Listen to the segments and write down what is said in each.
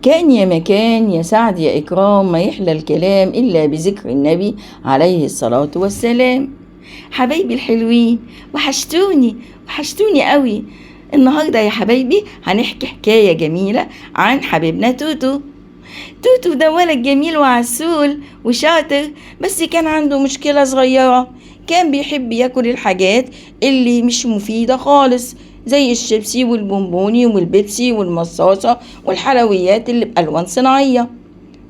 كان يا مكان يا سعد يا إكرام، ما يحلى الكلام إلا بذكر النبي عليه الصلاة والسلام. حبايبي الحلوين، وحشتوني قوي. النهاردة يا حبايبي هنحكي حكاية جميلة عن حبيبنا توتو. توتو ده ولد جميل وعسول وشاطر، بس كان عنده مشكلة صغيرة. كان بيحب ياكل الحاجات اللي مش مفيدة خالص، زي الشيبسي والبونبوني والبيبسي والمصاصة والحلويات اللي بألوان صناعية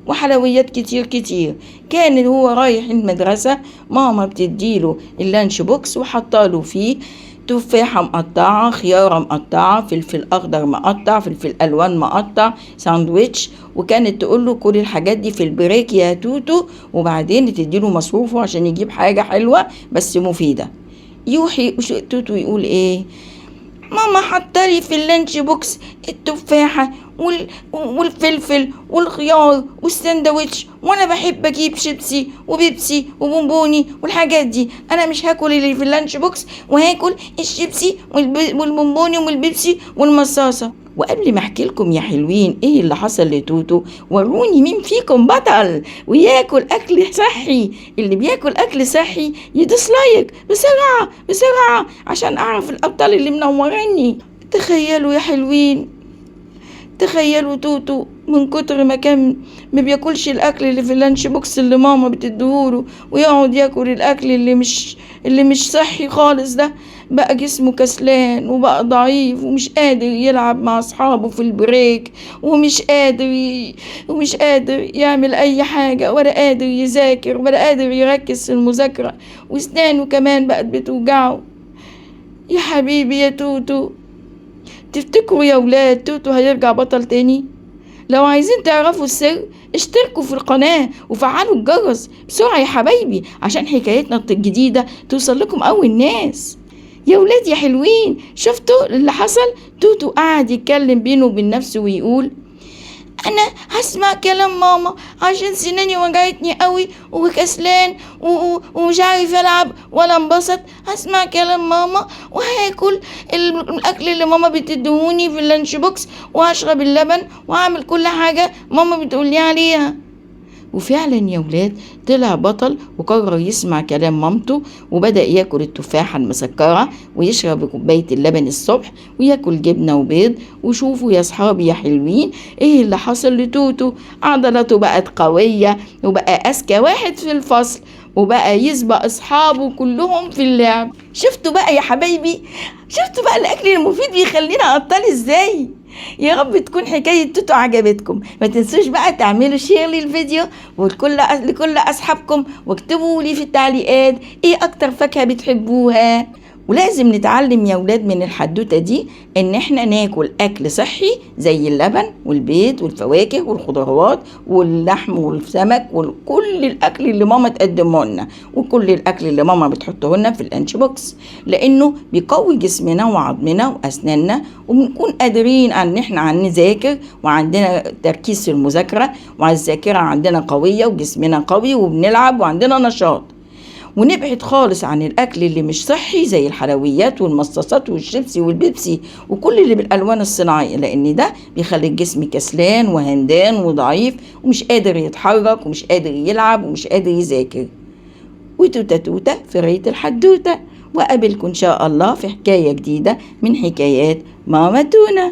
وحلويات كتير كتير. كان هو رايح المدرسة، ماما بتديله اللانش بوكس وحطاله فيه تفاحة مقطعة، خيارة مقطعة، فلفل أخضر مقطع، فلفل ألوان مقطع، ساندويتش. وكانت تقوله كل الحاجات دي في البريك يا توتو، وبعدين تديله مصروفه عشان يجيب حاجة حلوة بس مفيدة. يوحي توتو يقول ايه؟ ماما حطالي في اللانش بوكس التفاحة والفلفل والخيار والساندوتش، وانا بحب اجيب شيبسي وبيبسي وبونبوني والحاجات دي. انا مش هاكل اللي في اللانش بوكس، وهاكل الشيبسي والبونبوني والبيبسي والمصاصة. وقبل ما احكي لكم يا حلوين ايه اللي حصل لتوتو، وروني مين فيكم بطل وياكل اكل صحي. اللي بياكل اكل صحي يدوس لايك بسرعة بسرعة عشان اعرف الابطال اللي منوريني. تخيلوا يا حلوين، تخيلوا توتو من كتر ما كان ما بياكلش الاكل اللي في اللانش بوكس اللي ماما بتديهوله، ويقعد ياكل الاكل اللي مش صحي خالص ده، بقى جسمه كسلان وبقى ضعيف ومش قادر يلعب مع اصحابه في البريك، ومش قادر يعمل اي حاجة، ولا قادر يذاكر، ولا قادر يركز في المذاكرة، واسنانه كمان بقت بتوجعه. يا حبيبي يا توتو، تفتكروا يا ولاد توتو هيرجع بطل تاني؟ لو عايزين تعرفوا السر، اشتركوا في القناة وفعلوا الجرس بسرعة يا حبايبي عشان حكايتنا الجديدة توصل لكم أول ناس. يا ولاد يا حلوين، شفتوا اللي حصل؟ توتو قاعد يتكلم بينه وبين نفسه ويقول انا هسمع كلام ماما عشان سناني وجعتني قوي وكسلان ومش عارف العب ولا انبسط. هسمع كلام ماما وهاكل الاكل اللي ماما بتدهوني في اللانش بوكس، وهشرب اللبن، وهعمل كل حاجة ماما بتقولي عليها. وفعلا يا ولاد طلع بطل وقرر يسمع كلام مامته، وبدأ ياكل التفاحة المسكرة ويشرب كوباية اللبن الصبح وياكل جبنة وبيض. وشوفوا يا صحابي يا حلوين ايه اللي حصل لتوتو. عضلاته بقت قوية وبقى أذكى واحد في الفصل، وبقى يسبق أصحابه كلهم في اللعب. شفتوا بقى يا حبايبي، شفتوا بقى الأكل المفيد بيخلينا أبطال ازاي؟ يا رب تكون حكاية توتو عجبتكم. ما تنسوش بقى تعملوا شير للفيديو لكل أصحابكم، واكتبوا لي في التعليقات ايه أكتر فاكهة بتحبوها. ولازم نتعلم يا ولاد من الحدوتة دي ان احنا ناكل اكل صحي زي اللبن والبيض والفواكه والخضروات واللحم والسمك وكل الاكل اللي ماما تقدمه لنا، وكل الاكل اللي ماما بتحطه لنا في اللانش بوكس، لانه بيقوي جسمنا وعظمنا واسناننا، وبنكون قادرين ان احنا نذاكر وعندنا تركيز في المذاكرة، والذاكرة عندنا قوية وجسمنا قوي وبنلعب وعندنا نشاط. ونبعد خالص عن الأكل اللي مش صحي زي الحلويات والمصاصات والشيبسي والبيبسي وكل اللي بالألوان الصناعية، لأن ده بيخلي الجسم كسلان وهندان وضعيف ومش قادر يتحرك ومش قادر يلعب ومش قادر يذاكر. وتوتة توتة في ريت الحدوتة، وقابلكم إن شاء الله في حكاية جديدة من حكايات ماما تونا.